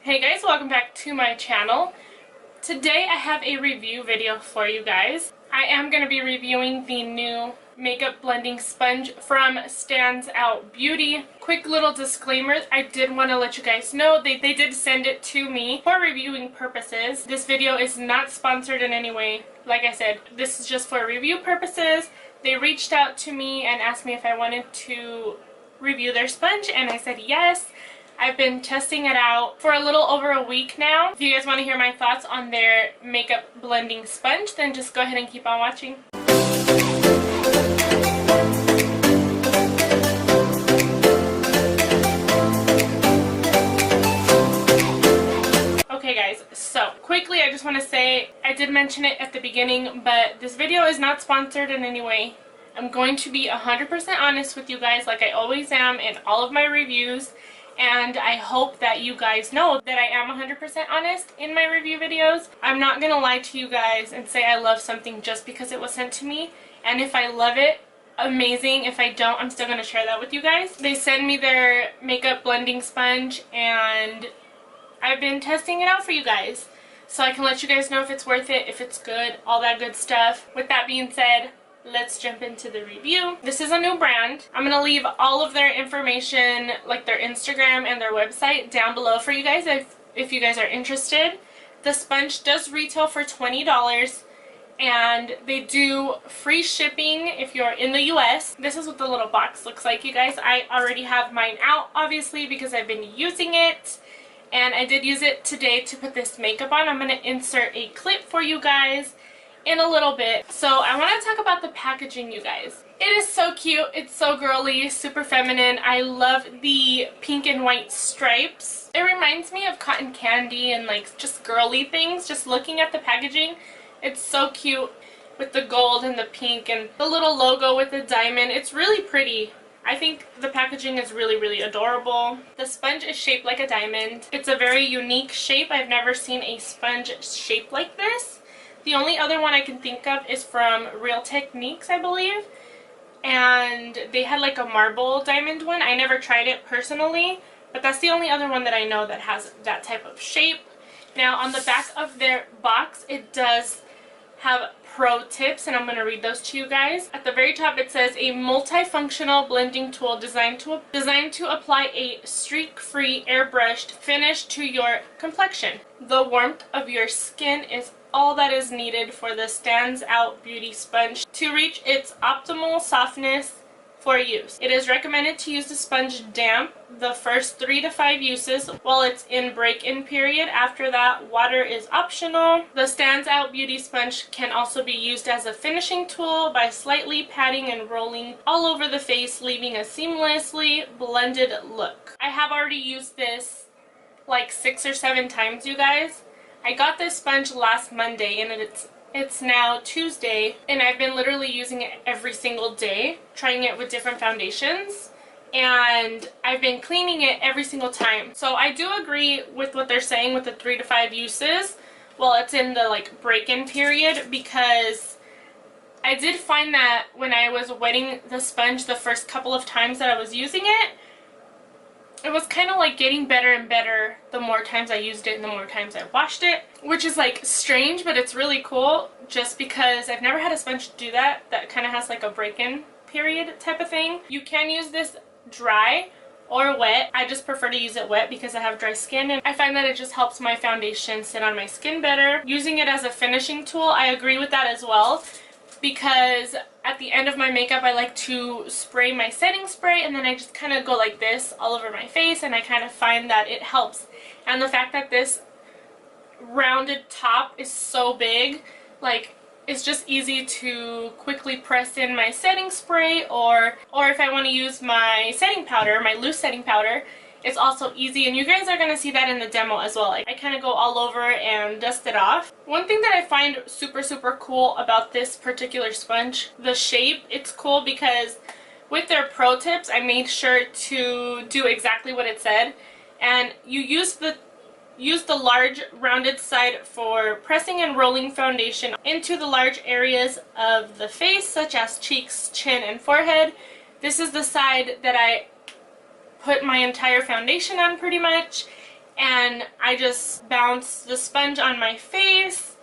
Hey guys, welcome back to my channel. Today I have a review video for you guys. I am going to be reviewing the new makeup blending sponge from StansOut Beauty. Quick little disclaimer, I did want to let you guys know they did send it to me for reviewing purposes. This video is not sponsored in any way. Like I said, this is just for review purposes. They reached out to me and asked me if I wanted to review their sponge, and I said yes. I've been testing it out for a little over a week now. If you guys want to hear my thoughts on their makeup blending sponge, then just go ahead and keep on watching. Okay guys, so quickly I just want to say, I did mention it at the beginning, but this video is not sponsored in any way. I'm going to be 100% honest with you guys, like I always am in all of my reviews. And I hope that you guys know that I am 100% honest in my review videos. I'm not gonna lie to you guys and say I love something just because it was sent to me. And if I love it, amazing. If I don't, I'm still gonna share that with you guys. They send me their makeup blending sponge and I've been testing it out for you guys, so I can let you guys know if it's worth it, if it's good, all that good stuff. With that being said, let's jump into the review. This is a new brand. I'm going to leave all of their information, like their Instagram and their website, down below for you guys if you guys are interested. The sponge does retail for $20 and they do free shipping if you're in the US. This is what the little box looks like, you guys. I already have mine out, obviously, because I've been using it. And I did use it today to put this makeup on. I'm going to insert a clip for you guys in a little bit. So I want to talk about the packaging, you guys. It is so cute. It's so girly, super feminine. I love the pink and white stripes. It reminds me of cotton candy and like just girly things. Just looking at the packaging, it's so cute with the gold and the pink and the little logo with the diamond. It's really pretty. I think the packaging is really, really adorable. The sponge is shaped like a diamond. It's a very unique shape. I've never seen a sponge shaped like this. The only other one I can think of is from Real Techniques, I believe. And they had like a marble diamond one. I never tried it personally, but that's the only other one that I know that has that type of shape. Now on the back of their box, it does have pro tips, and I'm going to read those to you guys. At the very top it says, a multifunctional blending tool designed to apply a streak-free airbrushed finish to your complexion. The warmth of your skin is all that is needed for the StansOut Beauty sponge to reach its optimal softness for use. It is recommended to use the sponge damp the first 3 to 5 uses while it's in break-in period. After that, water is optional. The StansOut Beauty sponge can also be used as a finishing tool by slightly patting and rolling all over the face, leaving a seamlessly blended look. I have already used this like 6 or 7 times, you guys. I got this sponge last Monday and it's now Tuesday, and I've been literally using it every single day, trying it with different foundations, and I've been cleaning it every single time. So I do agree with what they're saying with the 3 to 5 uses while it's in the like break-in period, because I did find that when I was wetting the sponge the first couple of times that I was using it, it was kind of like getting better and better the more times I used it and the more times I washed it, which is like strange, but it's really cool just because I've never had a sponge do that kind of has like a break-in period type of thing. You can use this dry or wet. I just prefer to use it wet because I have dry skin, and I find that it just helps my foundation sit on my skin better. Using it as a finishing tool, I agree with that as well, because at the end of my makeup I like to spray my setting spray, and then I just kind of go like this all over my face, and I kind of find that it helps. And the fact that this rounded top is so big, like it's just easy to quickly press in my setting spray, or if I want to use my setting powder, my loose setting powder, it's also easy. And you guys are going to see that in the demo as well. I kind of go all over and dust it off. One thing that I find super, super cool about this particular sponge, the shape, it's cool because with their pro tips, I made sure to do exactly what it said. And you use the large rounded side for pressing and rolling foundation into the large areas of the face, such as cheeks, chin, and forehead. This is the side that I put my entire foundation on pretty much, and I just bounced the sponge on my face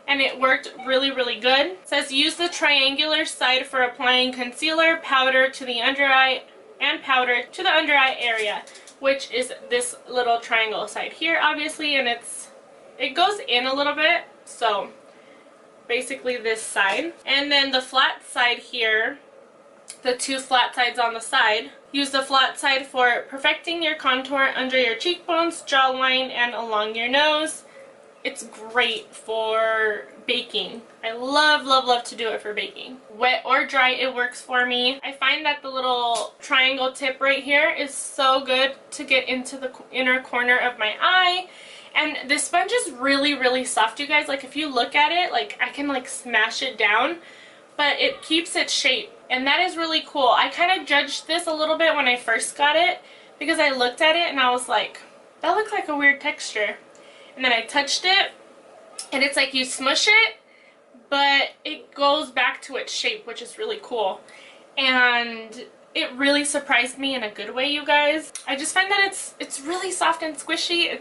and it worked really, really good. It says use the triangular side for applying concealer, powder to the under eye, and powder to the under eye area, which is this little triangle side here, obviously, and it goes in a little bit, so basically this side. And then the flat side here, the two flat sides on the side, use the flat side for perfecting your contour under your cheekbones, jawline, and along your nose. It's great for baking. I love, love, love to do it for baking. Wet or dry, it works for me. I find that the little triangle tip right here is so good to get into the inner corner of my eye. And this sponge is really, really soft, you guys. Like, if you look at it, like, I can, like, smash it down, but it keeps its shape. And that is really cool. I kind of judged this a little bit when I first got it because I looked at it and I was like, that looks like a weird texture. And then I touched it, and it's like you smush it, but it goes back to its shape, which is really cool. And it really surprised me in a good way, you guys. I just find that it's really soft and squishy.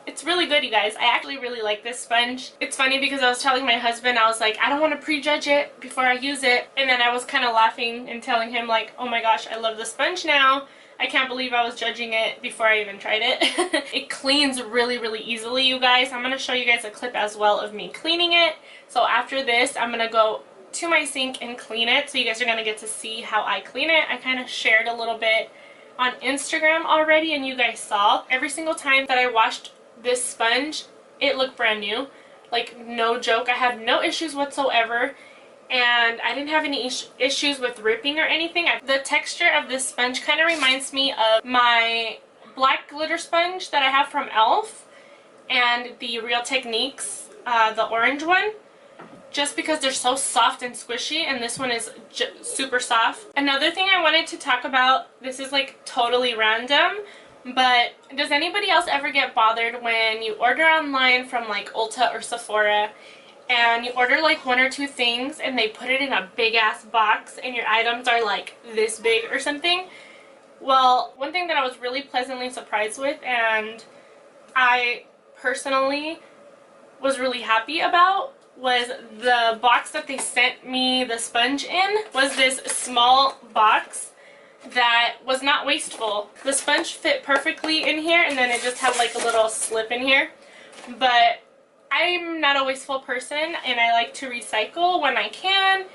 It's really good, you guys. I actually really like this sponge. It's funny because I was telling my husband, I was like, I don't want to prejudge it before I use it. And then I was kind of laughing and telling him like, oh my gosh, I love the sponge now. I can't believe I was judging it before I even tried it. It cleans really, really easily, you guys. I'm going to show you guys a clip as well of me cleaning it. So after this, I'm going to go to my sink and clean it. So you guys are going to get to see how I clean it. I kind of shared a little bit on Instagram already, and you guys saw. Every single time that I washed this sponge, it looked brand new. Like, no joke. I had no issues whatsoever. And I didn't have any issues with ripping or anything. The texture of this sponge kind of reminds me of my black glitter sponge that I have from e.l.f. and the Real Techniques, the orange one. Just because they're so soft and squishy, and this one is super soft. Another thing I wanted to talk about, this is like totally random, but does anybody else ever get bothered when you order online from like Ulta or Sephora and you order like one or two things and they put it in a big ass box and your items are like this big or something? Well, one thing that I was really pleasantly surprised with, and I personally was really happy about, was the box that they sent me the sponge in was this small box that was not wasteful. The sponge fit perfectly in here, and then it just had like a little slip in here. But I'm not a wasteful person, and I like to recycle when I can.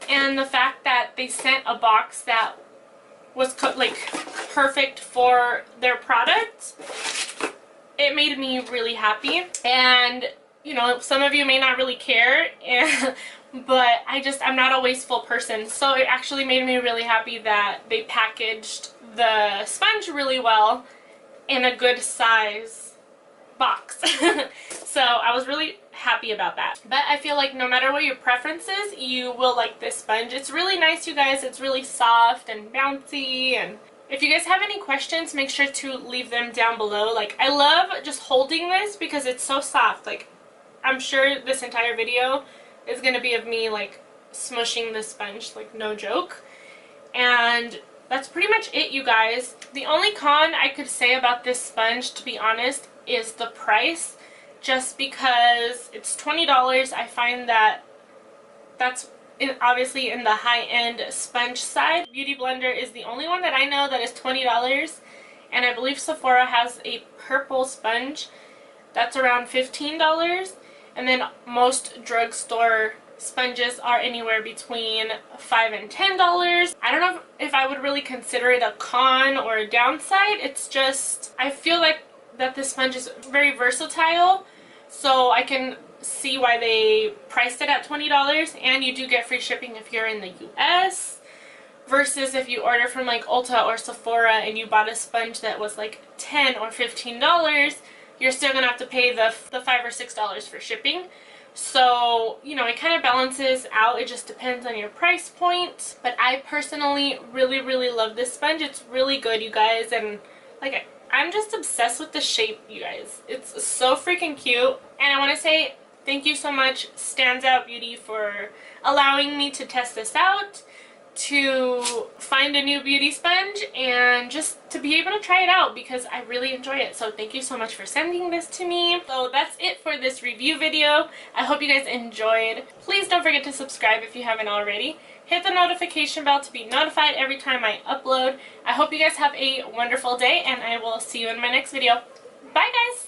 And the fact that they sent a box that was like perfect for their product, it made me really happy. And you know, some of you may not really care, but I'm not a wasteful person. So it actually made me really happy that they packaged the sponge really well in a good size box. So I was really happy about that. But I feel like no matter what your preference is, you will like this sponge. It's really nice, you guys. It's really soft and bouncy, and if you guys have any questions, make sure to leave them down below. Like, I love just holding this because it's so soft. Like, I'm sure this entire video is going to be of me like smushing this sponge, like no joke. And that's pretty much it, you guys. The only con I could say about this sponge, to be honest, is the price. Just because it's $20, I find that that's obviously in the high-end sponge side. Beauty Blender is the only one that I know that is $20, and I believe Sephora has a purple sponge that's around $15. And then most drugstore sponges are anywhere between $5 and $10. I don't know if I would really consider it a con or a downside. It's just, I feel like that this sponge is very versatile, so I can see why they priced it at $20, and you do get free shipping if you're in the US, versus if you order from like Ulta or Sephora and you bought a sponge that was like $10 or $15, you're still gonna have to pay the $5 or $6 for shipping. So, you know, it kind of balances out. It just depends on your price point. But I personally really, really love this sponge. It's really good, you guys, and like I'm just obsessed with the shape, you guys. It's so freaking cute. And I want to say thank you so much, StansOut Beauty, for allowing me to test this out. to find a new beauty sponge and just to be able to try it out because I really enjoy it. So thank you so much for sending this to me. So that's it for this review video. I hope you guys enjoyed. Please don't forget to subscribe if you haven't already. Hit the notification bell to be notified every time I upload. I hope you guys have a wonderful day and I will see you in my next video. Bye guys!